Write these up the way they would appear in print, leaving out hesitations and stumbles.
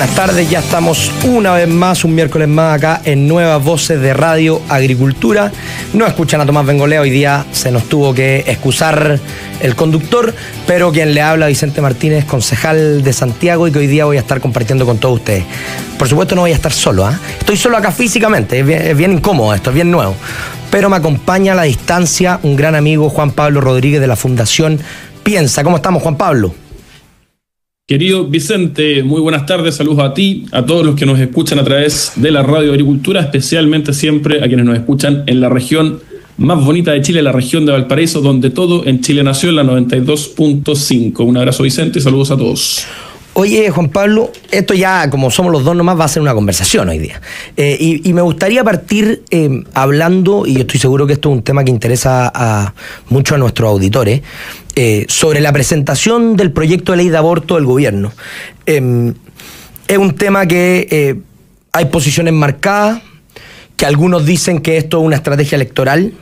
buenas tardes, ya estamos una vez más, un miércoles más acá en Nuevas Voces de Radio Agricultura. No escuchan a Tomás Bengolea, hoy día se nos tuvo que excusar el conductor, pero quien le habla, Vicente Martínez, concejal de Santiago, y que hoy día voy a estar compartiendo con todos ustedes. Por supuesto no voy a estar solo, estoy solo acá físicamente, es bien incómodo esto, es bien nuevo, pero me acompaña a la distancia un gran amigo, Juan Pablo Rodríguez, de la Fundación Piensa. ¿Cómo estamos, Juan Pablo? Querido Vicente, muy buenas tardes, saludos a ti, a todos los que nos escuchan a través de la Radio Agricultura, especialmente siempre a quienes nos escuchan en la región más bonita de Chile, la región de Valparaíso, donde todo en Chile nació, en la 92.5. Un abrazo, Vicente, y saludos a todos. Oye, Juan Pablo, esto ya, como somos los dos nomás, va a ser una conversación hoy día. Y me gustaría partir hablando, y yo estoy seguro que esto es un tema que interesa mucho a nuestros auditores, sobre la presentación del proyecto de ley de aborto del gobierno. Es un tema que hay posiciones marcadas, que algunos dicen que esto es una estrategia electoral,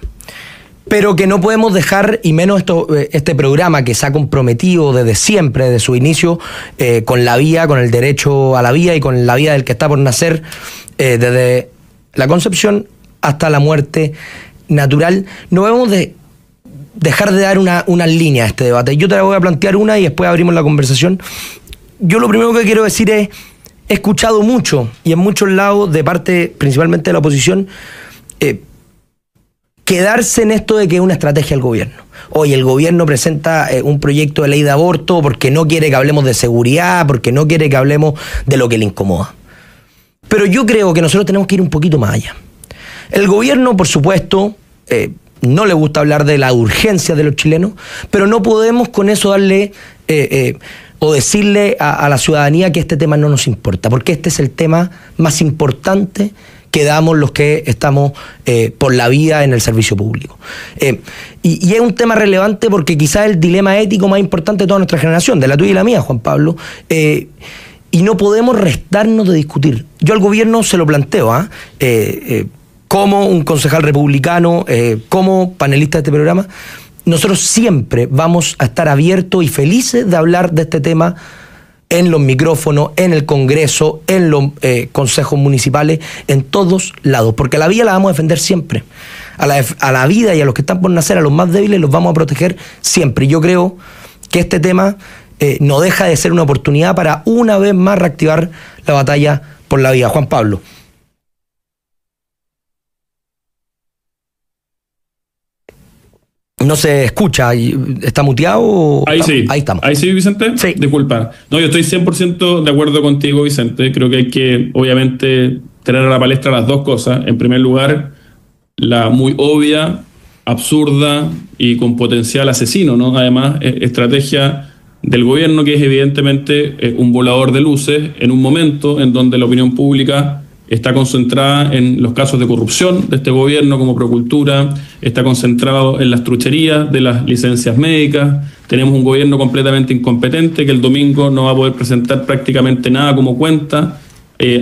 pero que no podemos dejar, y menos este programa que se ha comprometido desde siempre, desde su inicio, con la vida, con el derecho a la vida y con la vida del que está por nacer, desde la concepción hasta la muerte natural. No debemos dejar de dar una línea a este debate. Yo te la voy a plantear una y después abrimos la conversación. Yo lo primero que quiero decir es, he escuchado mucho, y en muchos lados, de parte principalmente de la oposición, quedarse en esto de que es una estrategia del gobierno. Hoy el gobierno presenta un proyecto de ley de aborto porque no quiere que hablemos de seguridad, porque no quiere que hablemos de lo que le incomoda. Pero yo creo que nosotros tenemos que ir un poquito más allá. El gobierno, por supuesto, no le gusta hablar de la urgencia de los chilenos, pero no podemos con eso darle o decirle a la ciudadanía que este tema no nos importa, porque este es el tema más importante que damos los que estamos por la vida en el servicio público. Y es un tema relevante porque quizás es el dilema ético más importante de toda nuestra generación, de la tuya y la mía, Juan Pablo, y no podemos restarnos de discutir. Yo al gobierno se lo planteo, como un concejal republicano, como panelista de este programa, nosotros siempre vamos a estar abiertos y felices de hablar de este tema en los micrófonos, en el Congreso, en los consejos municipales, en todos lados, porque a la vida la vamos a defender siempre. A la vida y a los que están por nacer, a los más débiles, los vamos a proteger siempre. Y yo creo que este tema no deja de ser una oportunidad para una vez más reactivar la batalla por la vida. Juan Pablo. ¿No se escucha? ¿Está muteado? Ahí sí. Ahí estamos. ¿Ahí sí, Vicente? Sí. Disculpa. No, yo estoy 100% de acuerdo contigo, Vicente. Creo que hay que, obviamente, traer a la palestra las dos cosas. En primer lugar, la muy obvia, absurda y con potencial asesino, ¿no? Además, estrategia del gobierno, que es evidentemente un volador de luces en un momento en donde la opinión pública está concentrada en los casos de corrupción de este gobierno como Procultura, está concentrado en las trucherías de las licencias médicas. Tenemos un gobierno completamente incompetente que el domingo no va a poder presentar prácticamente nada como cuenta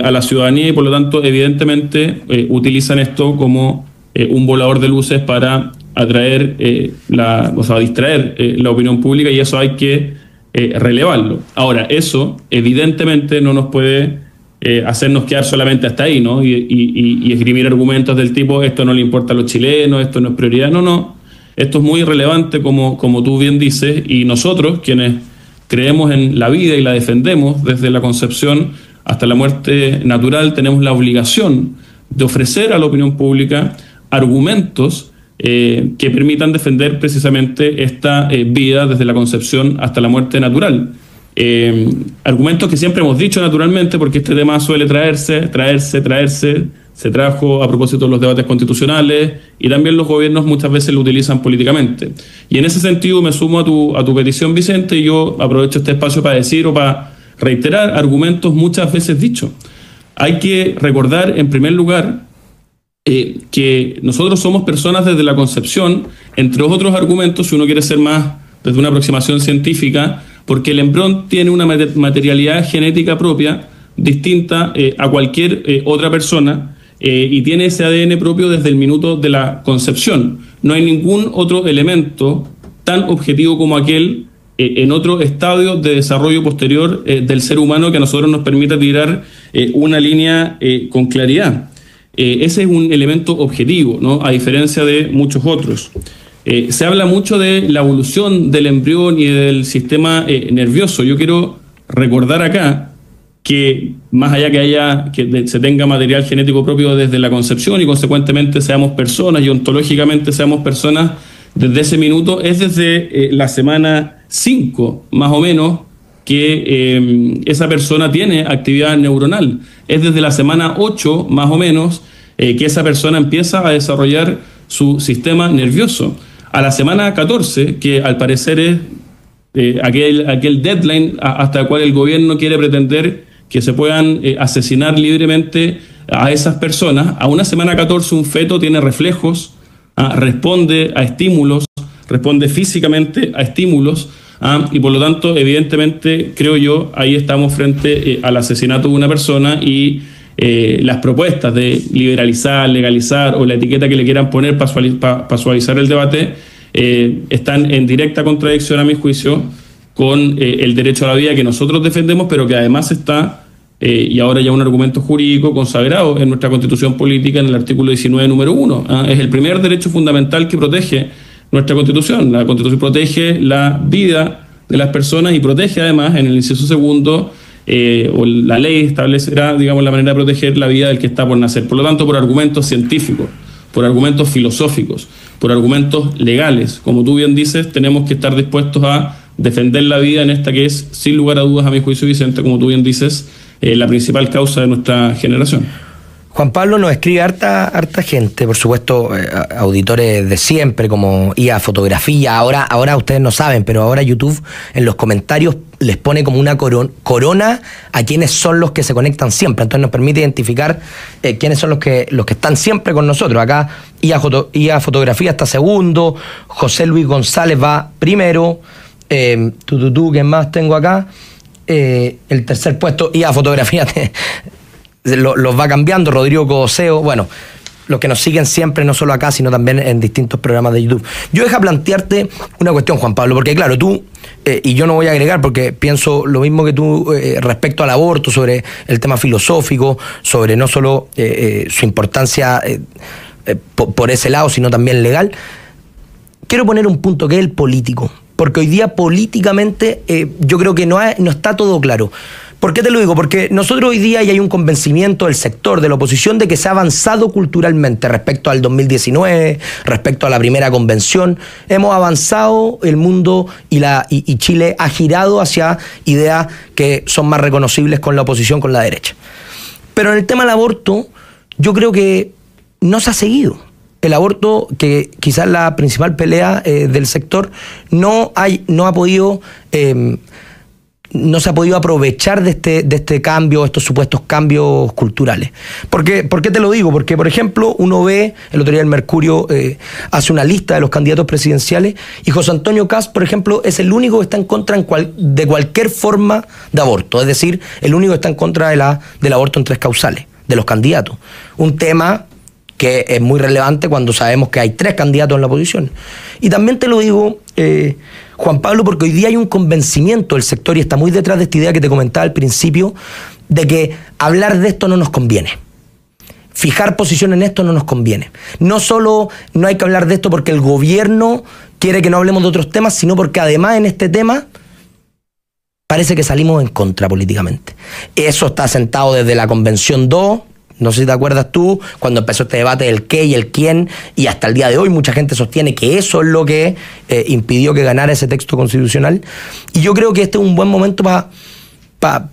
a la ciudadanía, y por lo tanto evidentemente utilizan esto como un volador de luces para atraer, distraer la opinión pública, y eso hay que relevarlo. Ahora, eso evidentemente no nos puede hacernos quedar solamente hasta ahí, ¿no? Y esgrimir argumentos del tipo, esto no le importa a los chilenos, esto no es prioridad. No. Esto es muy relevante, como tú bien dices, y nosotros, quienes creemos en la vida y la defendemos desde la concepción hasta la muerte natural, tenemos la obligación de ofrecer a la opinión pública argumentos que permitan defender precisamente esta vida desde la concepción hasta la muerte natural. Argumentos que siempre hemos dicho naturalmente, porque este tema suele traerse, se trajo a propósito de los debates constitucionales, y también los gobiernos muchas veces lo utilizan políticamente. Y en ese sentido me sumo a tu petición, Vicente, y yo aprovecho este espacio para decir o para reiterar argumentos muchas veces dichos. Hay que recordar, en primer lugar, que nosotros somos personas desde la concepción, entre otros argumentos, si uno quiere ser más desde una aproximación científica, porque el embrión tiene una materialidad genética propia distinta a cualquier otra persona, y tiene ese ADN propio desde el minuto de la concepción. No hay ningún otro elemento tan objetivo como aquel en otro estadio de desarrollo posterior del ser humano que a nosotros nos permita tirar una línea con claridad. Ese es un elemento objetivo, ¿no? A diferencia de muchos otros. Se habla mucho de la evolución del embrión y del sistema nervioso. Yo quiero recordar acá que más allá que se tenga material genético propio desde la concepción y consecuentemente seamos personas y ontológicamente seamos personas desde ese minuto, es desde la semana 5 más o menos que esa persona tiene actividad neuronal. Es desde la semana 8 más o menos que esa persona empieza a desarrollar su sistema nervioso. A la semana 14, que al parecer es aquel deadline hasta el cual el gobierno quiere pretender que se puedan asesinar libremente a esas personas, a una semana 14 un feto tiene reflejos, responde a estímulos, responde físicamente a estímulos, y por lo tanto, evidentemente, creo yo, ahí estamos frente al asesinato de una persona y las propuestas de liberalizar, legalizar o la etiqueta que le quieran poner para suavizar el debate están en directa contradicción, a mi juicio, con el derecho a la vida que nosotros defendemos, pero que además está, y ahora ya un argumento jurídico consagrado en nuestra Constitución Política en el artículo 19, número 1. Es el primer derecho fundamental que protege nuestra Constitución. La Constitución protege la vida de las personas y protege además, en el inciso segundo, o la ley establecerá, digamos, la manera de proteger la vida del que está por nacer. Por lo tanto, por argumentos científicos, por argumentos filosóficos, por argumentos legales, como tú bien dices, tenemos que estar dispuestos a defender la vida en esta que es, sin lugar a dudas, a mi juicio, Vicente, como tú bien dices, la principal causa de nuestra generación. Juan Pablo, nos escribe harta gente, por supuesto, auditores de siempre, como IA Fotografía. Ahora ustedes no saben, pero ahora YouTube en los comentarios les pone como una corona a quienes son los que se conectan siempre. Entonces nos permite identificar quiénes son los que están siempre con nosotros. Acá IA Fotografía está segundo, José Luis González va primero, ¿quién más tengo acá? El tercer puesto, IA Fotografía los va cambiando, Rodrigo Codoseo, bueno, los que nos siguen siempre, no solo acá, sino también en distintos programas de YouTube. Yo dejo plantearte una cuestión, Juan Pablo, porque claro, tú, y yo no voy a agregar porque pienso lo mismo que tú respecto al aborto, sobre el tema filosófico, sobre no solo su importancia por ese lado, sino también legal. Quiero poner un punto que es el político, porque hoy día políticamente yo creo que no está todo claro. ¿Por qué te lo digo? Porque nosotros hoy día ya hay un convencimiento del sector de la oposición de que se ha avanzado culturalmente respecto al 2019, respecto a la primera convención. Hemos avanzado, el mundo y Chile ha girado hacia ideas que son más reconocibles con la oposición, con la derecha. Pero en el tema del aborto, yo creo que no se ha seguido. El aborto, que quizás la principal pelea del sector, no se ha podido aprovechar de este cambio, estos supuestos cambios culturales. ¿Por qué te lo digo? Porque, por ejemplo, uno ve, el otro día el Mercurio hace una lista de los candidatos presidenciales y José Antonio Kast, por ejemplo, es el único que está en contra de cualquier forma de aborto. Es decir, el único que está en contra del aborto en 3 causales, de los candidatos. Un tema que es muy relevante cuando sabemos que hay 3 candidatos en la oposición. Y también te lo digo, Juan Pablo, porque hoy día hay un convencimiento del sector y está muy detrás de esta idea que te comentaba al principio, de que hablar de esto no nos conviene. Fijar posición en esto no nos conviene. No solo no hay que hablar de esto porque el gobierno quiere que no hablemos de otros temas, sino porque además en este tema parece que salimos en contra políticamente. Eso está sentado desde la Convención 2, no sé si te acuerdas tú, cuando empezó este debate del qué y el quién, y hasta el día de hoy mucha gente sostiene que eso es lo que impidió que ganara ese texto constitucional. Y yo creo que este es un buen momento para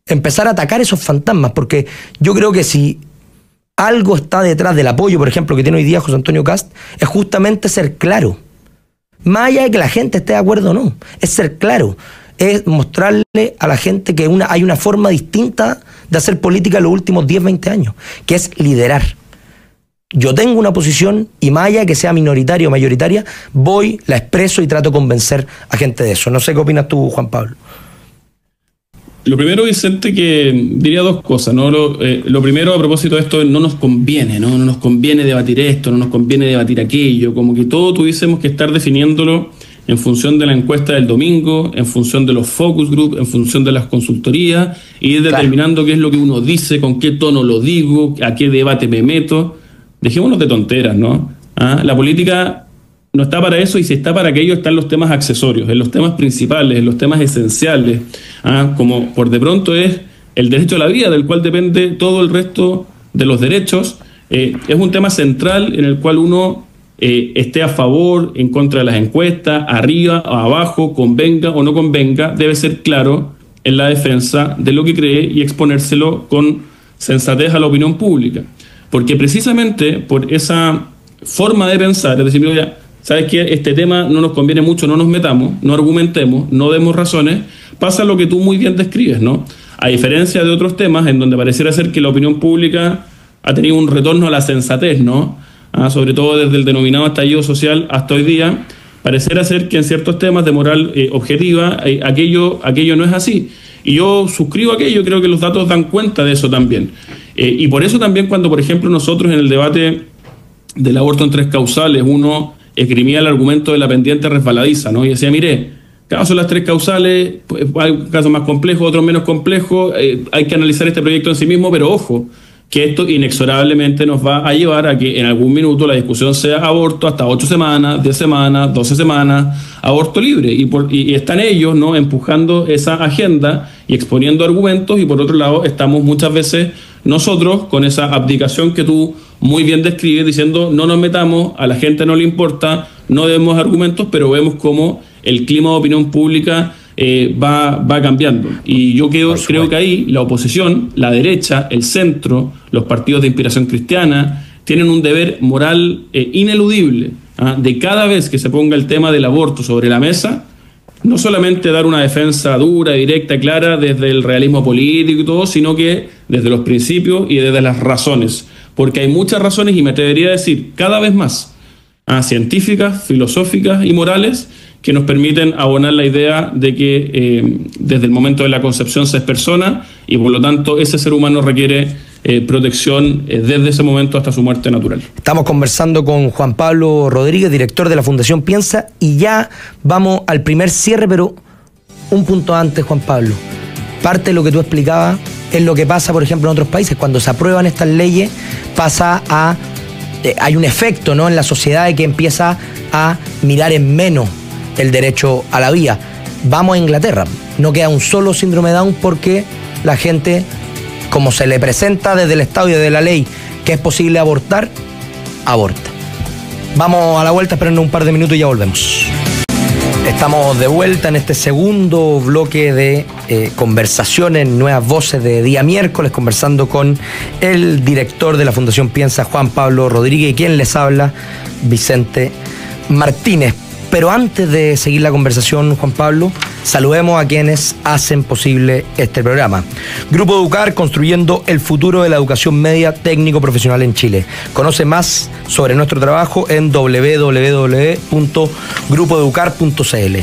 empezar a atacar esos fantasmas, porque yo creo que si algo está detrás del apoyo, por ejemplo, que tiene hoy día José Antonio Kast, es justamente ser claro. Más allá de que la gente esté de acuerdo o no, es ser claro. Es mostrarle a la gente que hay una forma distinta de hacer política en los últimos 10, 20 años, que es liderar. Yo tengo una posición y más allá de que sea minoritaria o mayoritaria, voy, la expreso y trato de convencer a gente de eso. No sé qué opinas tú, Juan Pablo. Lo primero, Vicente, que diría 2 cosas, ¿no? Lo primero, a propósito de esto, no nos conviene, ¿no? No nos conviene debatir esto, no nos conviene debatir aquello, como que todo tuviésemos que estar definiéndolo en función de la encuesta del domingo, en función de los focus group, en función de las consultorías, y ir determinando qué es lo que uno dice, con qué tono lo digo, a qué debate me meto. Dejémonos de tonteras, ¿no? La política no está para eso, y si está para aquello están los temas accesorios, en los temas principales, en los temas esenciales, como por de pronto es el derecho a la vida, del cual depende todo el resto de los derechos. Es un tema central en el cual uno esté a favor, en contra de las encuestas, arriba o abajo, convenga o no convenga, debe ser claro en la defensa de lo que cree y exponérselo con sensatez a la opinión pública. Porque precisamente por esa forma de pensar, es decir, mira, ¿sabes qué? Este tema no nos conviene mucho, no nos metamos, no argumentemos, no demos razones, pasa lo que tú muy bien describes, ¿no? A diferencia de otros temas en donde pareciera ser que la opinión pública ha tenido un retorno a la sensatez, ¿no? Sobre todo desde el denominado estallido social hasta hoy día, pareciera ser que en ciertos temas de moral objetiva aquello no es así. Y yo suscribo aquello, creo que los datos dan cuenta de eso también. Y por eso también cuando, por ejemplo, nosotros en el debate del aborto en 3 causales, uno esgrimía el argumento de la pendiente resbaladiza, ¿no? Y decía, mire, cada son las 3 causales, pues, hay casos más complejos, otros menos complejos, hay que analizar este proyecto en sí mismo, pero ojo, que esto inexorablemente nos va a llevar a que en algún minuto la discusión sea aborto hasta 8 semanas, 10 semanas, 12 semanas, aborto libre. Y están ellos, ¿no?, empujando esa agenda y exponiendo argumentos, y por otro lado estamos muchas veces nosotros con esa abdicación que tú muy bien describes, diciendo no nos metamos, a la gente no le importa, no demos argumentos, pero vemos cómo el clima de opinión pública va cambiando. Y yo creo que ahí la oposición, la derecha, el centro, los partidos de inspiración cristiana, tienen un deber moral ineludible, de cada vez que se ponga el tema del aborto sobre la mesa, no solamente dar una defensa dura, directa, clara desde el realismo político y todo, sino que desde los principios y desde las razones. Porque hay muchas razones, y me atrevería a decir cada vez más, científicas, filosóficas y morales, que nos permiten abonar la idea de que desde el momento de la concepción se es persona, y por lo tanto ese ser humano requiere protección desde ese momento hasta su muerte natural. Estamos conversando con Juan Pablo Rodríguez, director de la Fundación Piensa, y ya vamos al primer cierre, pero un punto antes, Juan Pablo. Parte de lo que tú explicabas es lo que pasa, por ejemplo, en otros países. Cuando se aprueban estas leyes, pasa a... hay un efecto, ¿no?, en la sociedad de que empieza a mirar en menos el derecho a la vida. Vamos a Inglaterra, no queda un solo síndrome de Down porque la gente, como se le presenta desde el Estado y desde la ley que es posible abortar, aborta. Vamos a la vuelta, esperando un par de minutos y ya volvemos. Estamos de vuelta en este segundo bloque de conversaciones, nuevas voces de día miércoles, conversando con el director de la Fundación Piensa, Juan Pablo Rodríguez, y quien les habla, Vicente Martínez. Pero antes de seguir la conversación, Juan Pablo, saludemos a quienes hacen posible este programa. Grupo Educar, construyendo el futuro de la educación media técnico-profesional en Chile. Conoce más sobre nuestro trabajo en www.grupoeducar.cl.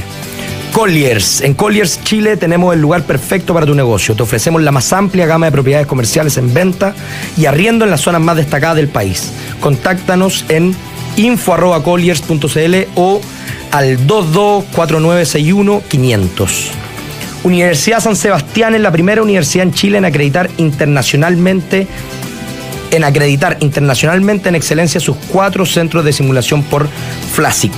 Colliers. En Colliers Chile tenemos el lugar perfecto para tu negocio. Te ofrecemos la más amplia gama de propiedades comerciales en venta y arriendo en las zonas más destacadas del país. Contáctanos en info@colliers.cl o al 224961-500. Universidad San Sebastián es la primera universidad en Chile en acreditar internacionalmente en excelencia sus 4 centros de simulación por FLASIC.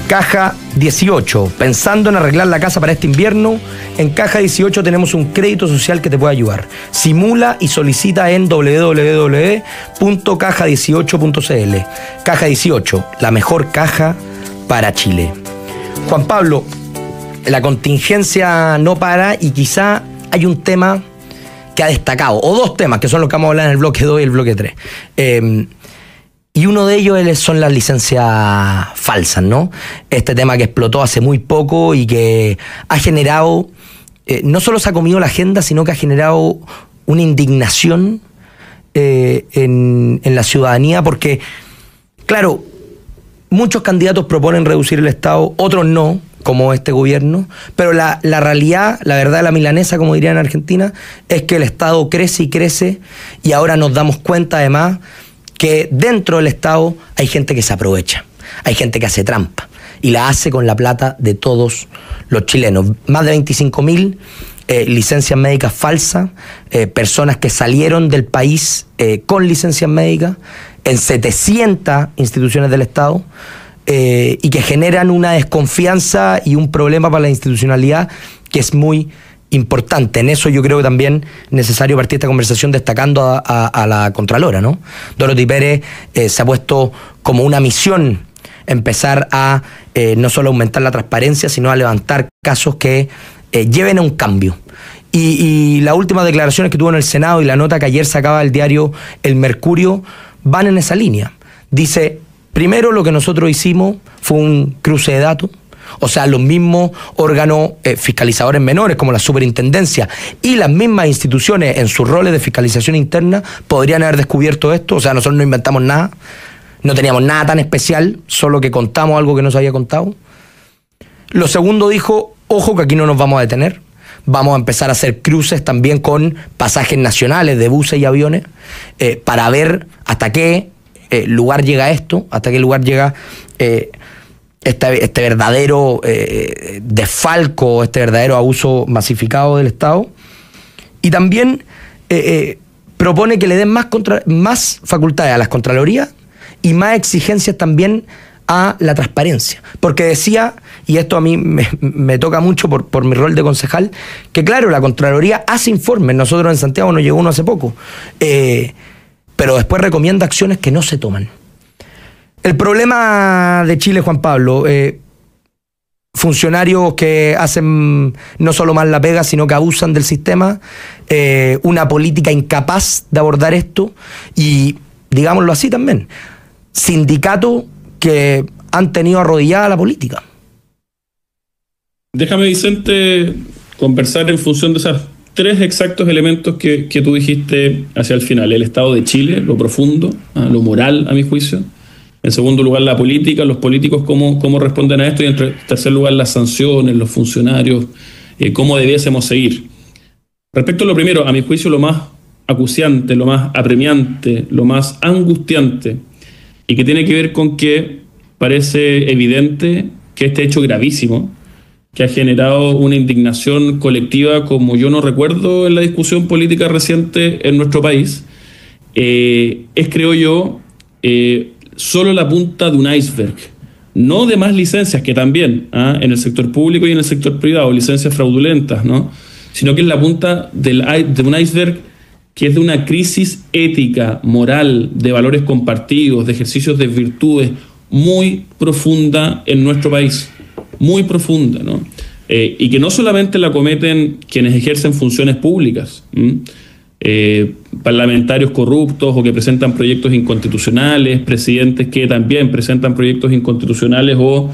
Caja 18, pensando en arreglar la casa para este invierno, en Caja 18 tenemos un crédito social que te puede ayudar. Simula y solicita en www.caja18.cl. Caja 18, la mejor caja para Chile. Juan Pablo, la contingencia no para y quizá hay un tema que ha destacado, o 2 temas que son los que vamos a hablar en el bloque 2 y el bloque 3. Y uno de ellos son las licencias falsas, ¿no? Este tema que explotó hace muy poco y que ha generado, no solo se ha comido la agenda, sino que ha generado una indignación en la ciudadanía, porque, claro, muchos candidatos proponen reducir el Estado, otros no, como este gobierno, pero la realidad, la verdad de la milanesa, como dirían en Argentina, es que el Estado crece y crece, y ahora nos damos cuenta además que dentro del Estado hay gente que se aprovecha, hay gente que hace trampa, y la hace con la plata de todos los chilenos. Más de 25.000 licencias médicas falsas, personas que salieron del país con licencias médicas en 700 instituciones del Estado, y que generan una desconfianza y un problema para la institucionalidad que es muy importante. En eso yo creo que también es necesario partir esta conversación destacando a la Contralora, ¿no? Dorothy Pérez se ha puesto como una misión empezar a no solo aumentar la transparencia, sino a levantar casos que lleven a un cambio. Y las últimas declaraciones que tuvo en el Senado y la nota que ayer sacaba el diario El Mercurio van en esa línea. Dice, primero lo que nosotros hicimos fue un cruce de datos. O sea, los mismos órganos fiscalizadores menores, como la superintendencia, y las mismas instituciones en sus roles de fiscalización interna podrían haber descubierto esto. O sea, nosotros no inventamos nada, no teníamos nada tan especial, solo que contamos algo que no se había contado. Lo segundo dijo, ojo que aquí no nos vamos a detener, vamos a empezar a hacer cruces también con pasajes nacionales de buses y aviones, para ver hasta qué lugar llega esto, hasta qué lugar llega este verdadero desfalco, este verdadero abuso masificado del Estado. Y también propone que le den más facultades a las Contralorías y más exigencias también a la transparencia. Porque decía, y esto a mí me toca mucho por mi rol de concejal, que claro, la Contraloría hace informes, nosotros en Santiago nos llegó uno hace poco, pero después recomienda acciones que no se toman. El problema de Chile, Juan Pablo, funcionarios que hacen no solo mal la pega, sino que abusan del sistema, una política incapaz de abordar esto y, digámoslo así también, sindicatos que han tenido arrodillada la política. Déjame, Vicente, conversar en función de esos tres exactos elementos que tú dijiste hacia el final. El Estado de Chile, lo profundo, lo moral, a mi juicio. En segundo lugar, la política, los políticos cómo responden a esto. Y en tercer lugar, las sanciones, los funcionarios, cómo debiésemos seguir. Respecto a lo primero, a mi juicio, lo más acuciante, lo más apremiante, lo más angustiante, y que tiene que ver con que parece evidente que este hecho gravísimo, que ha generado una indignación colectiva como yo no recuerdo en la discusión política reciente en nuestro país, es, creo yo, solo la punta de un iceberg, no de más licencias, que también, en el sector público y en el sector privado, licencias fraudulentas, ¿no? Sino que es la punta de un iceberg que es de una crisis ética, moral, de valores compartidos, de ejercicios de virtudes muy profunda en nuestro país, muy profunda, ¿no? Y que no solamente la cometen quienes ejercen funciones públicas, parlamentarios corruptos o que presentan proyectos inconstitucionales, presidentes que también presentan proyectos inconstitucionales o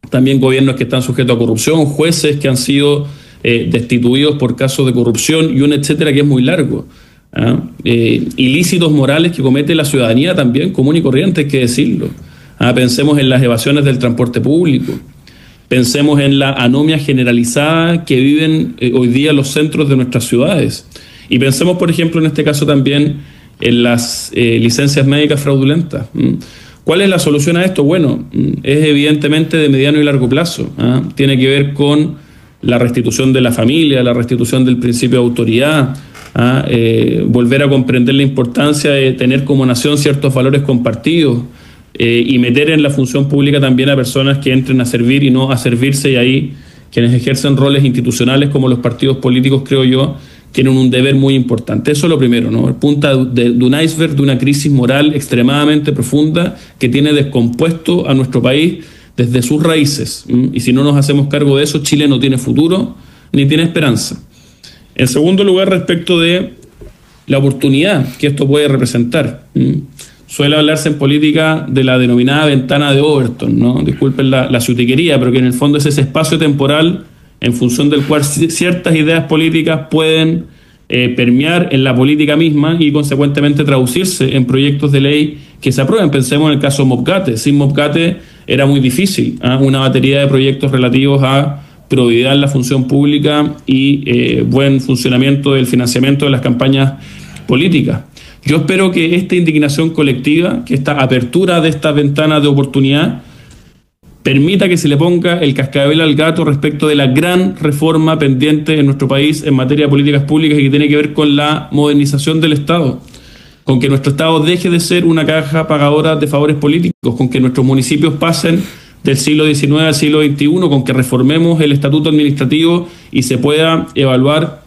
también gobiernos que están sujetos a corrupción, jueces que han sido destituidos por casos de corrupción y un etcétera que es muy largo. Ilícitos morales que comete la ciudadanía también, común y corriente, hay que decirlo. Pensemos en las evasiones del transporte público. Pensemos en la anomia generalizada que viven hoy día los centros de nuestras ciudades. Y pensemos, por ejemplo, en este caso también en las licencias médicas fraudulentas. ¿Cuál es la solución a esto? Bueno, es evidentemente de mediano y largo plazo. Tiene que ver con la restitución de la familia, la restitución del principio de autoridad, volver a comprender la importancia de tener como nación ciertos valores compartidos, y meter en la función pública también a personas que entren a servir y no a servirse, y ahí quienes ejercen roles institucionales como los partidos políticos, creo yo, tienen un deber muy importante. Eso es lo primero, ¿no? Punta de un iceberg, de una crisis moral extremadamente profunda que tiene descompuesto a nuestro país desde sus raíces. Y si no nos hacemos cargo de eso, Chile no tiene futuro ni tiene esperanza. En segundo lugar, respecto de la oportunidad que esto puede representar. Suele hablarse en política de la denominada ventana de Overton, ¿no? Disculpen la ciutiquería, pero que en el fondo es ese espacio temporal en función del cual ciertas ideas políticas pueden permear en la política misma y consecuentemente traducirse en proyectos de ley que se aprueben. Pensemos en el caso Mobgate. Sin Mobgate era muy difícil, una batería de proyectos relativos a probidad en la función pública y buen funcionamiento del financiamiento de las campañas políticas. Yo espero que esta indignación colectiva, que esta apertura de esta ventana de oportunidad, permita que se le ponga el cascabel al gato respecto de la gran reforma pendiente en nuestro país en materia de políticas públicas y que tiene que ver con la modernización del Estado, con que nuestro Estado deje de ser una caja pagadora de favores políticos, con que nuestros municipios pasen del siglo XIX al siglo XXI, con que reformemos el estatuto administrativo y se pueda evaluar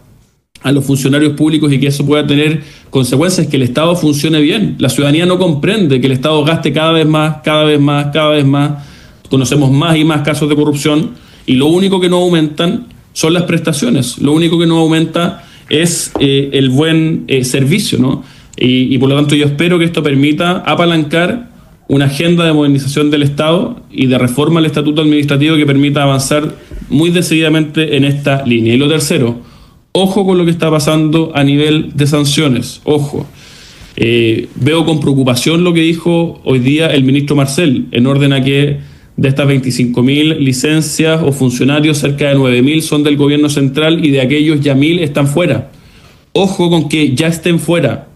a los funcionarios públicos y que eso pueda tener consecuencias, que el Estado funcione bien. La ciudadanía no comprende que el Estado gaste cada vez más, cada vez más, cada vez más. Conocemos más y más casos de corrupción y lo único que no aumentan son las prestaciones, lo único que no aumenta es el buen servicio, ¿no? Y por lo tanto yo espero que esto permita apalancar una agenda de modernización del Estado y de reforma al estatuto administrativo que permita avanzar muy decididamente en esta línea. Y lo tercero, ojo con lo que está pasando a nivel de sanciones, ojo. Veo con preocupación lo que dijo hoy día el ministro Marcel, en orden a que de estas 25.000 licencias o funcionarios, cerca de 9.000 son del gobierno central y de aquellos ya 1.000 están fuera. Ojo con que ya estén fuera,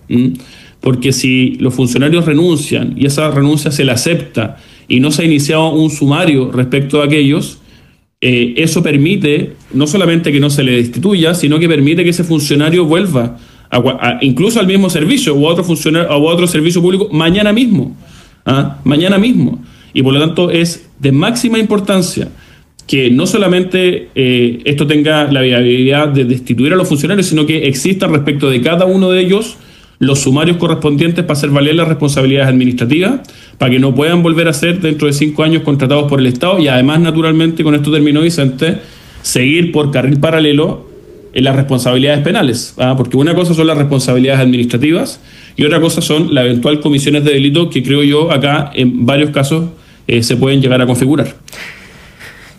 porque si los funcionarios renuncian y esa renuncia se la acepta y no se ha iniciado un sumario respecto a aquellos, eso permite no solamente que no se le destituya, sino que permite que ese funcionario vuelva incluso al mismo servicio o a otro funcionario o a otro servicio público mañana mismo. Mañana mismo. Y por lo tanto es de máxima importancia que no solamente esto tenga la viabilidad de destituir a los funcionarios, sino que existan respecto de cada uno de ellos los sumarios correspondientes para hacer valer las responsabilidades administrativas, para que no puedan volver a ser dentro de 5 años contratados por el Estado y además, naturalmente, con esto terminó Vicente, seguir por carril paralelo en las responsabilidades penales, porque una cosa son las responsabilidades administrativas y otra cosa son las eventuales comisiones de delito que creo yo acá en varios casos se pueden llegar a configurar.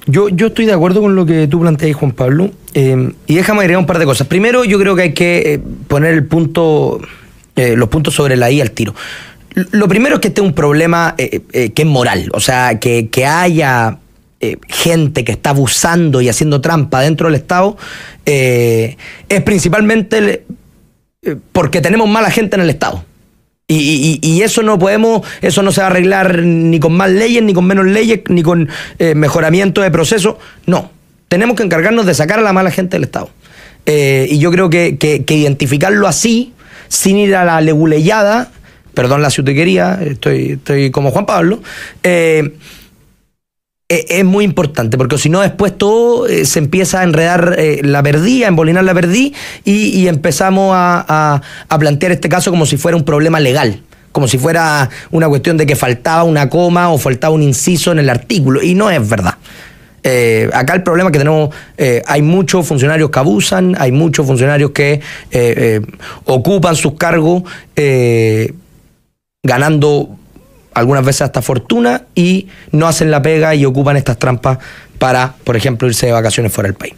Yo estoy de acuerdo con lo que tú planteas, Juan Pablo, y déjame agregar un par de cosas. Primero, yo creo que hay que poner los puntos sobre la I al tiro. Lo primero es que este es un problema que es moral, o sea, que haya gente que está abusando y haciendo trampa dentro del Estado, es principalmente porque tenemos mala gente en el Estado. Y eso eso no se va a arreglar ni con más leyes, ni con menos leyes, ni con mejoramiento de procesos. No, tenemos que encargarnos de sacar a la mala gente del Estado. Y yo creo que identificarlo así, sin ir a la leguleyada, perdón la ciutequería, estoy como Juan Pablo, es muy importante, porque si no después todo se empieza a enredar la perdiz, a embolinar la perdiz y empezamos a plantear este caso como si fuera un problema legal, como si fuera una cuestión de que faltaba una coma o faltaba un inciso en el artículo, y no es verdad. Acá el problema es que tenemos, hay muchos funcionarios que abusan, hay muchos funcionarios que ocupan sus cargos ganando algunas veces hasta fortuna y no hacen la pega y ocupan estas trampas para, por ejemplo, irse de vacaciones fuera del país.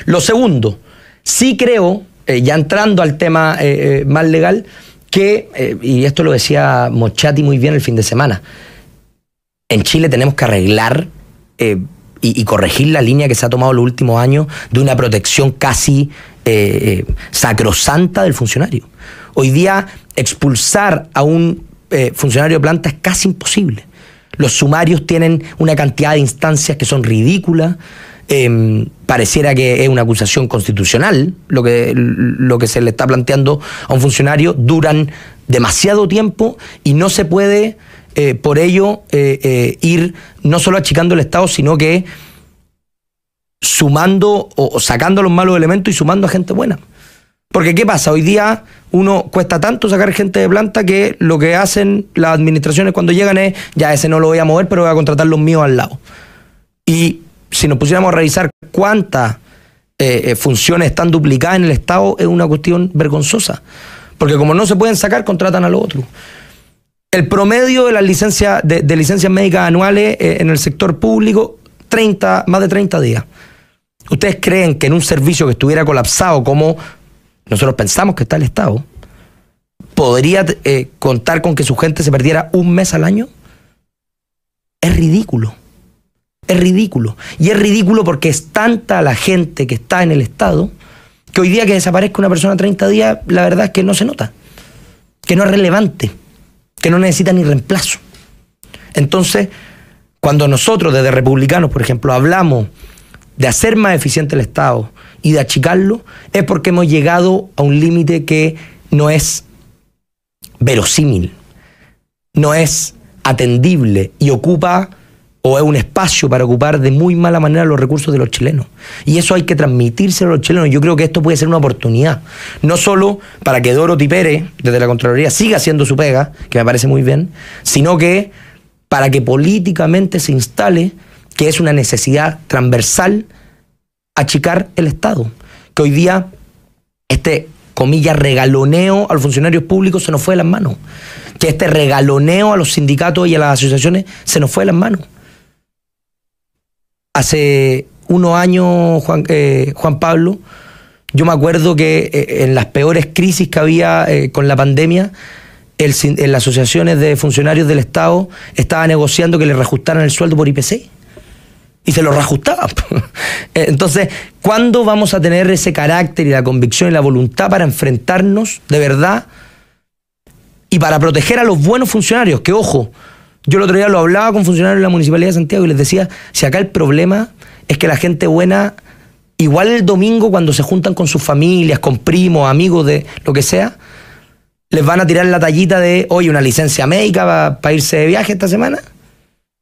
Lo segundo, sí creo, ya entrando al tema más legal, que, y esto lo decía Mochati muy bien el fin de semana, en Chile tenemos que arreglar y corregir la línea que se ha tomado los últimos años de una protección casi sacrosanta del funcionario. Hoy día expulsar a un funcionario de planta es casi imposible. Los sumarios tienen una cantidad de instancias que son ridículas. Pareciera que es una acusación constitucional lo que se le está planteando a un funcionario. Duran demasiado tiempo y no se puede por ello ir no solo achicando el Estado, sino que sumando o sacando los malos elementos y sumando a gente buena. Porque ¿qué pasa? Hoy día cuesta tanto sacar gente de planta que lo que hacen las administraciones cuando llegan es, ya ese no lo voy a mover, pero voy a contratar los míos al lado. Y si nos pusiéramos a revisar cuántas funciones están duplicadas en el Estado, es una cuestión vergonzosa. Porque como no se pueden sacar, contratan a los otros. El promedio de las licencias de licencias médicas anuales en el sector público, más de 30 días. ¿Ustedes creen que en un servicio que estuviera colapsado como nosotros pensamos que está el Estado, podría contar con que su gente se perdiera un mes al año? Es ridículo. Es ridículo. Y es ridículo porque es tanta la gente que está en el Estado que hoy día que desaparezca una persona 30 días, la verdad es que no se nota, que no es relevante, que no necesita ni reemplazo. Entonces, Cuando nosotros desde republicanos, por ejemplo, hablamos de hacer más eficiente el Estado y de achicarlo, es porque hemos llegado a un límite que no es verosímil, no es atendible y ocupa, o es un espacio para ocupar de muy mala manera los recursos de los chilenos. Y eso hay que transmitírselo a los chilenos. Yo creo que esto puede ser una oportunidad, no solo para que Dorothy Pérez, desde la Contraloría, siga haciendo su pega, que me parece muy bien, sino que para que políticamente se instale que es una necesidad transversal achicar el Estado. Que hoy día comillas, regaloneo a los funcionarios públicos se nos fue de las manos. Que este regaloneo a los sindicatos y a las asociaciones se nos fue de las manos. Hace unos años, Juan Pablo, yo me acuerdo que en las peores crisis que había con la pandemia, en las asociaciones de funcionarios del Estado estaba negociando que le reajustaran el sueldo por IPC. Y se lo reajustaban. Entonces, ¿cuándo vamos a tener ese carácter y la convicción y la voluntad para enfrentarnos de verdad y para proteger a los buenos funcionarios? Que, ojo, yo el otro día lo hablaba con funcionarios de la Municipalidad de Santiago y les decía, si acá el problema es que la gente buena, igual el domingo cuando se juntan con sus familias, con primos, amigos de lo que sea, les van a tirar la tallita de, oye, una licencia médica para irse de viaje esta semana.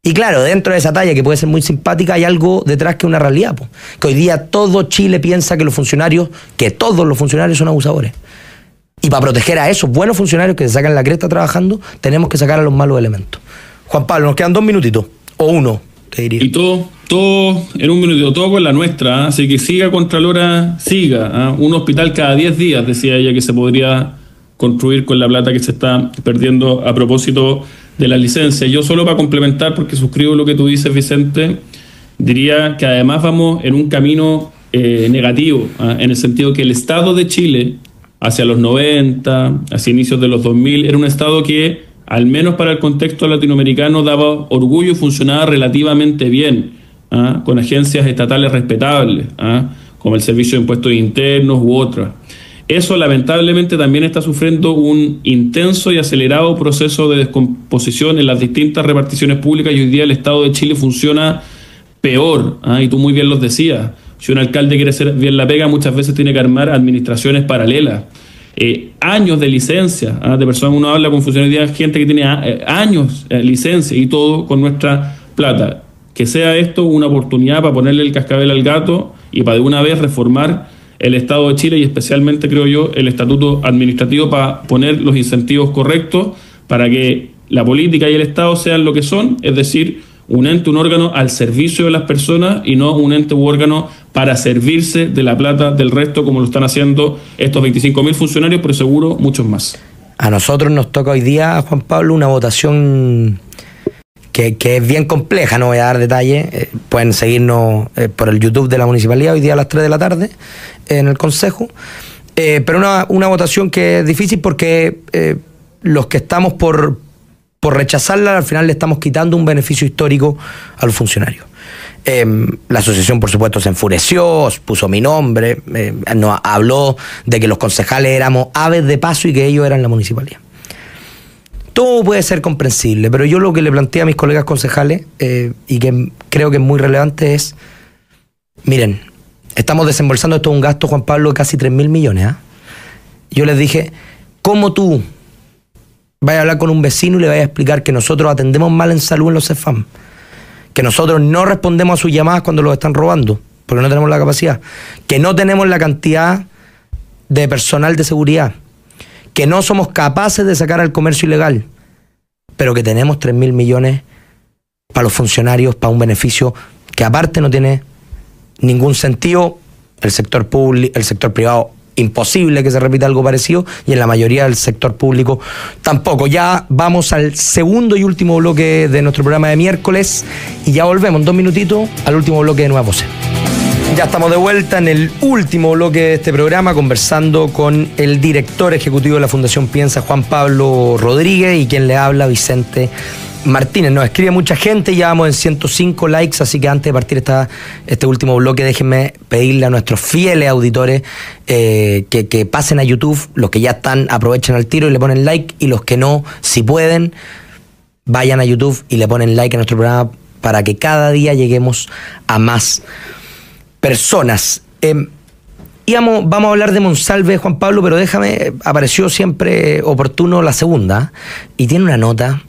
Y claro, dentro de esa talla, que puede ser muy simpática, hay algo detrás que es una realidad. Que hoy día todo Chile piensa que todos los funcionarios son abusadores. Y para proteger a esos buenos funcionarios que se sacan la cresta trabajando, tenemos que sacar a los malos elementos. Juan Pablo, nos quedan 2 minutitos, o 1, te diría. Y todo en un minutito, todo con la nuestra, ¿eh? Así que siga, Contralora, siga. ¿Eh? Un hospital cada 10 días, decía ella, que se podría construir con la plata que se está perdiendo a propósito de la licencia. Yo solo para complementar, porque suscribo lo que tú dices, Vicente, diría que además vamos en un camino negativo, en el sentido que el Estado de Chile, hacia los 90, hacia inicios de los 2000, era un Estado que, al menos para el contexto latinoamericano, daba orgullo y funcionaba relativamente bien, con agencias estatales respetables, como el Servicio de Impuestos Internos u otras. Eso lamentablemente también está sufriendo un intenso y acelerado proceso de descomposición en las distintas reparticiones públicas y hoy día el Estado de Chile funciona peor, y tú muy bien los decías. Si un alcalde quiere hacer bien la pega, muchas veces tiene que armar administraciones paralelas. Años de licencia, de personas, uno habla con funcionarios, gente que tiene años de licencia y todo con nuestra plata. Que sea esto una oportunidad para ponerle el cascabel al gato y para de una vez reformar el Estado de Chile y especialmente, creo yo, el estatuto administrativo para poner los incentivos correctos para que la política y el Estado sean lo que son, es decir, un ente, un órgano al servicio de las personas y no un ente u órgano para servirse de la plata del resto, como lo están haciendo estos 25.000 funcionarios, pero seguro muchos más. A nosotros nos toca hoy día, Juan Pablo, una votación que es bien compleja, no voy a dar detalles, pueden seguirnos por el YouTube de la Municipalidad hoy día a las 3 de la tarde en el Consejo, pero una votación que es difícil porque los que estamos por rechazarla al final le estamos quitando un beneficio histórico a los funcionarios. La asociación, por supuesto, se enfureció, puso mi nombre, nos habló de que los concejales éramos aves de paso y que ellos eran la Municipalidad. Todo puede ser comprensible, pero yo lo que le planteé a mis colegas concejales, y que creo que es muy relevante, es, miren, estamos desembolsando esto un gasto, Juan Pablo, de casi 3.000 millones. Yo les dije, ¿cómo tú vas a hablar con un vecino y le vas a explicar que nosotros atendemos mal en salud en los CEFAM? Que nosotros no respondemos a sus llamadas cuando los están robando, porque no tenemos la capacidad. Que no tenemos la cantidad de personal de seguridad. Que no somos capaces de sacar al comercio ilegal, pero que tenemos 3.000 millones para los funcionarios, para un beneficio que aparte no tiene ningún sentido. El sector público, el sector privado, imposible que se repita algo parecido, y en la mayoría del sector público tampoco. Ya vamos al segundo y último bloque de nuestro programa de miércoles y ya volvemos en 2 minutitos al último bloque de Nuevas Voces. Ya estamos de vuelta en el último bloque de este programa conversando con el director ejecutivo de la Fundación Piensa, Juan Pablo Rodríguez, y quien le habla, Vicente Martínez. Nos escribe mucha gente, ya vamos en 105 likes, así que antes de partir este último bloque, déjenme pedirle a nuestros fieles auditores que pasen a YouTube. Los que ya están, aprovechen al tiro y le ponen like, y los que no, si pueden, vayan a YouTube y le ponen like a nuestro programa para que cada día lleguemos a más personas. Vamos a hablar de Monsalve, Juan Pablo, pero apareció siempre oportuno la segunda, y tiene una nota,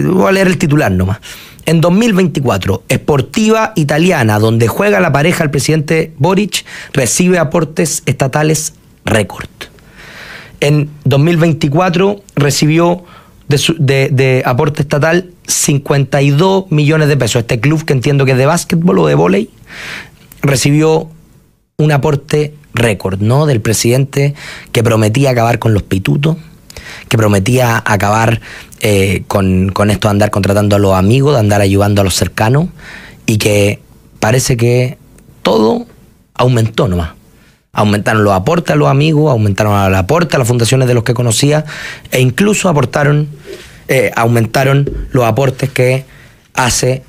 voy a leer el titular nomás. En 2024, Sportiva Italiana, donde juega la pareja del presidente Boric, recibe aportes estatales récord. En 2024 recibió de aporte estatal 52 millones de pesos. Este club, que entiendo que es de básquetbol o de vóley, recibió un aporte récord, ¿no? Del presidente, que prometía acabar con los pitutos, que prometía acabar con esto de andar contratando a los amigos, de andar ayudando a los cercanos, y que parece que todo aumentó nomás. Aumentaron los aportes a los amigos, aumentaron el aporte a las fundaciones de los que conocía, e incluso aumentaron los aportes que hace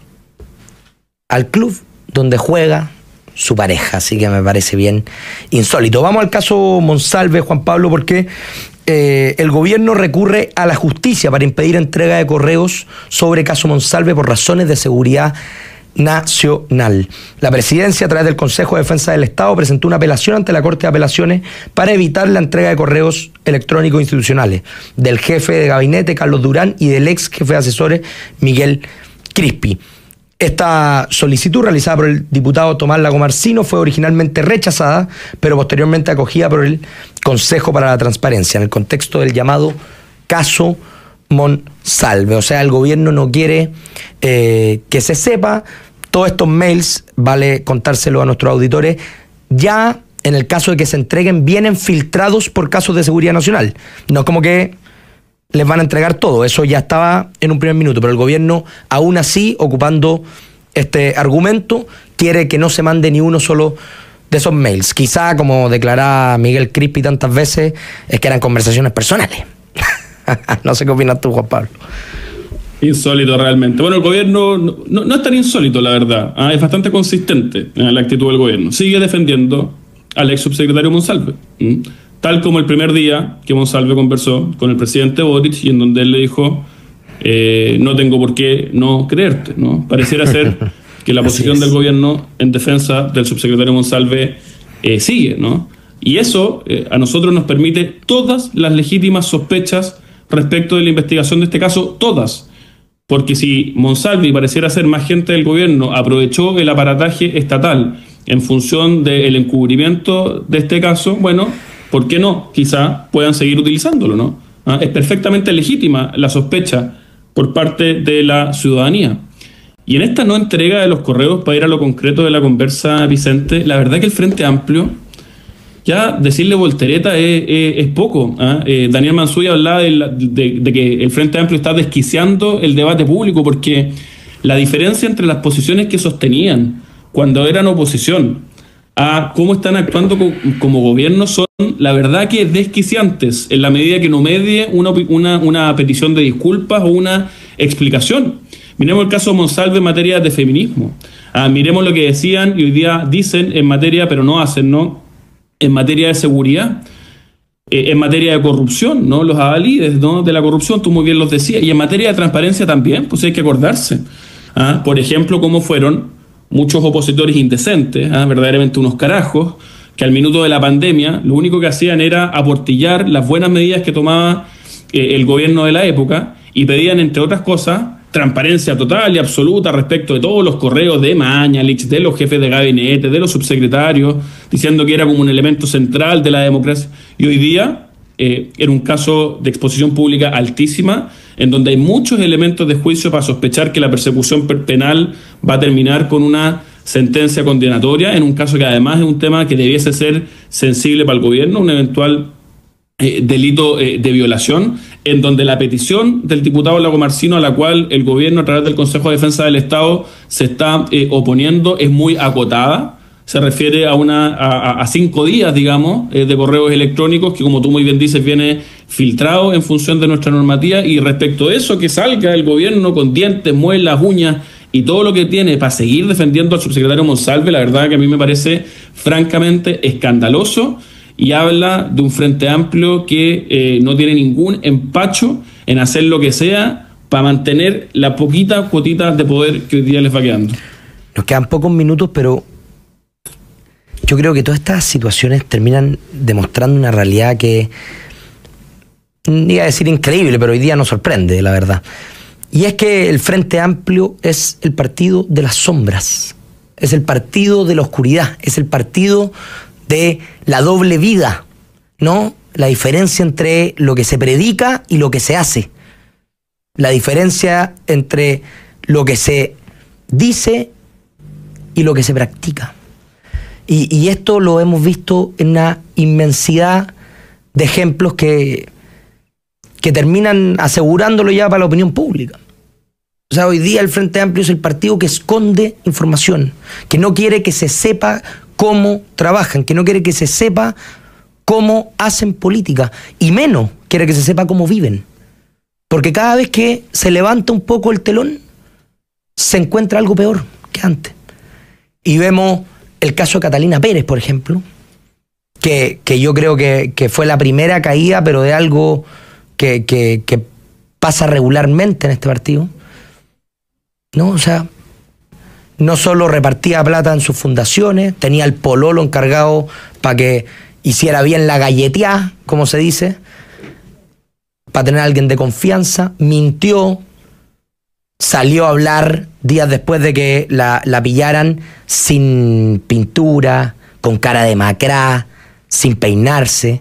al club donde juega su pareja. Así que me parece bien insólito. Vamos al caso Monsalve, Juan Pablo, porque el gobierno recurre a la justicia para impedir entrega de correos sobre caso Monsalve por razones de seguridad nacional. La presidencia, a través del Consejo de Defensa del Estado, presentó una apelación ante la Corte de Apelaciones para evitar la entrega de correos electrónicos institucionales del jefe de gabinete, Carlos Durán, y del ex jefe de asesores, Miguel Crispi. Esta solicitud, realizada por el diputado Tomás Lagomarsino, fue originalmente rechazada, pero posteriormente acogida por el Consejo para la Transparencia, en el contexto del llamado caso Monsalve. O sea, el gobierno no quiere que se sepa. Todos estos mails, vale contárselo a nuestros auditores, ya en el caso de que se entreguen, vienen filtrados por casos de seguridad nacional. No es como que les van a entregar todo, eso ya estaba en un primer minuto, pero el gobierno, aún así, ocupando este argumento, quiere que no se mande ni uno solo de esos mails. Quizá, como declaraba Miguel Crispi tantas veces, es que eran conversaciones personales. No sé qué opinas tú, Juan Pablo. Insólito realmente. Bueno, el gobierno no es tan insólito, la verdad. Es bastante consistente en la actitud del gobierno. Sigue defendiendo al ex subsecretario Monsalve. Tal como el primer día que Monsalve conversó con el presidente Boric, y en donde él le dijo, no tengo por qué no creerte, ¿no? Pareciera ser que la posición del gobierno en defensa del subsecretario Monsalve sigue, ¿no? Y eso a nosotros nos permite todas las legítimas sospechas respecto de la investigación de este caso, todas. Porque si Monsalve, pareciera ser más gente del gobierno, aprovechó el aparataje estatal en función del encubrimiento de este caso, bueno, ¿por qué no? Quizá puedan seguir utilizándolo, ¿no? Es perfectamente legítima la sospecha por parte de la ciudadanía. Y en esta no entrega de los correos, para ir a lo concreto de la conversa, Vicente, la verdad que el Frente Amplio, ya decirle voltereta es poco. Daniel Mansuy hablaba de que el Frente Amplio está desquiciando el debate público, porque la diferencia entre las posiciones que sostenían cuando eran oposición a cómo están actuando como gobierno son, la verdad, que desquiciantes, en la medida que no medie una petición de disculpas o una explicación. Miremos el caso de Monsalve en materia de feminismo. Miremos lo que decían y hoy día dicen en materia, pero no hacen, ¿no? En materia de seguridad, en materia de corrupción, ¿no? Los adalides, ¿no? De la corrupción, tú muy bien los decías, y en materia de transparencia también, pues hay que acordarse. Por ejemplo, cómo fueron muchos opositores indecentes, verdaderamente unos carajos, que al minuto de la pandemia lo único que hacían era aportillar las buenas medidas que tomaba el gobierno de la época, y pedían, entre otras cosas, transparencia total y absoluta respecto de todos los correos de Mañalich, de los jefes de gabinete, de los subsecretarios, diciendo que era como un elemento central de la democracia. Y hoy día, en un caso de exposición pública altísima, en donde hay muchos elementos de juicio para sospechar que la persecución penal va a terminar con una sentencia condenatoria, en un caso que además es un tema que debiese ser sensible para el gobierno, un eventual delito de violación, en donde la petición del diputado Lagomarsino, a la cual el gobierno a través del Consejo de Defensa del Estado se está oponiendo, es muy acotada. Se refiere a 5 días, digamos, de correos electrónicos, que, como tú muy bien dices, viene filtrado en función de nuestra normativa, y respecto de eso, que salga el gobierno con dientes, muelas, uñas y todo lo que tiene para seguir defendiendo al subsecretario Monsalve, la verdad que a mí me parece francamente escandaloso, y habla de un Frente Amplio que no tiene ningún empacho en hacer lo que sea para mantener la poquita cuotita de poder que hoy día les va quedando? Nos quedan pocos minutos, pero yo creo que todas estas situaciones terminan demostrando una realidad que, iba a decir increíble, pero hoy día nos sorprende, la verdad. Y es que el Frente Amplio es el partido de las sombras, es el partido de la oscuridad, es el partido de la doble vida, ¿no? La diferencia entre lo que se predica y lo que se hace. La diferencia entre lo que se dice y lo que se practica. Y esto lo hemos visto en una inmensidad de ejemplos que terminan asegurándolo ya para la opinión pública. O sea, hoy día el Frente Amplio es el partido que esconde información, que no quiere que se sepa cómo trabajan, que no quiere que se sepa cómo hacen política, y menos quiere que se sepa cómo viven. Porque cada vez que se levanta un poco el telón, se encuentra algo peor que antes. Y vemos el caso de Catalina Pérez, por ejemplo, que yo creo que fue la primera caída, pero de algo que pasa regularmente en este partido. ¿No? O sea, no solo repartía plata en sus fundaciones, tenía el pololo encargado para que hiciera bien la galleteada, como se dice, para tener a alguien de confianza, mintió, salió a hablar días después de que la pillaran sin pintura, con cara de macrá, sin peinarse,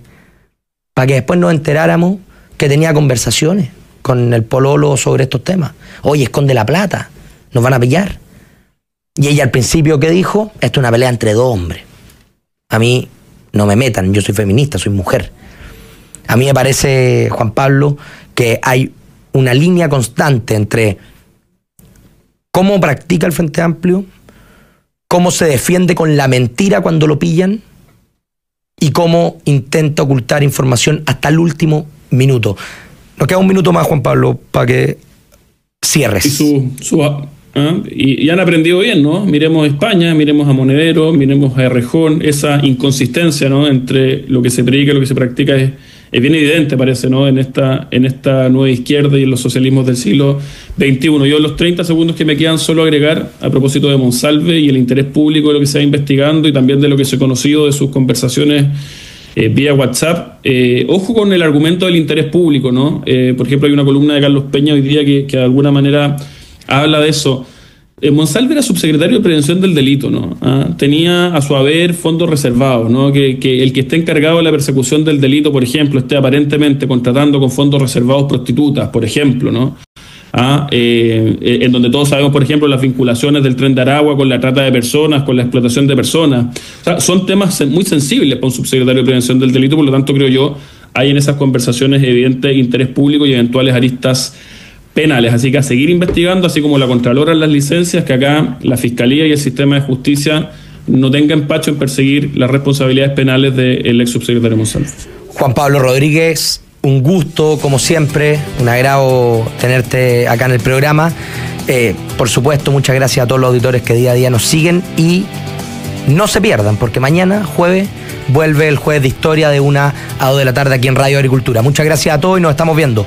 para que después nos enteráramos que tenía conversaciones con el pololo sobre estos temas. Oye, esconde la plata, nos van a pillar. Y ella al principio, ¿qué dijo? Esto es una pelea entre dos hombres. A mí no me metan, yo soy feminista, soy mujer. A mí me parece, Juan Pablo, que hay una línea constante entre cómo practica el Frente Amplio, cómo se defiende con la mentira cuando lo pillan y cómo intenta ocultar información hasta el último minuto. Nos queda un minuto más, Juan Pablo, para que cierres. Y han aprendido bien, ¿no? Miremos a España, miremos a Monedero, miremos a Errejón, esa inconsistencia, ¿no?, entre lo que se predica y lo que se practica es bien evidente, parece, ¿no?, en esta nueva izquierda y en los socialismos del siglo XXI. Yo en los 30 segundos que me quedan solo agregar, a propósito de Monsalve y el interés público de lo que se va investigando y también de lo que se ha conocido de sus conversaciones vía WhatsApp. Ojo con el argumento del interés público, ¿no? Por ejemplo, hay una columna de Carlos Peña hoy día que de alguna manera habla de eso. Monsalve era subsecretario de Prevención del Delito, ¿no? Tenía a su haber fondos reservados, ¿no? Que el que esté encargado de la persecución del delito, por ejemplo, esté aparentemente contratando con fondos reservados prostitutas, por ejemplo, ¿no? En donde todos sabemos, por ejemplo, las vinculaciones del Tren de Aragua con la trata de personas, con la explotación de personas. O sea, son temas muy sensibles para un subsecretario de Prevención del Delito, por lo tanto, creo yo, hay en esas conversaciones evidente interés público y eventuales aristas penales. Así que a seguir investigando, así como la Contralora en las licencias, que acá la Fiscalía y el sistema de justicia no tengan empacho en perseguir las responsabilidades penales del ex subsecretario Monsalve. Juan Pablo Rodríguez, un gusto, como siempre, un agrado tenerte acá en el programa. Por supuesto, muchas gracias a todos los auditores que día a día nos siguen y no se pierdan, porque mañana, jueves, vuelve el Jueves de Historia de 1 a 2 de la tarde aquí en Radio Agricultura. Muchas gracias a todos y nos estamos viendo.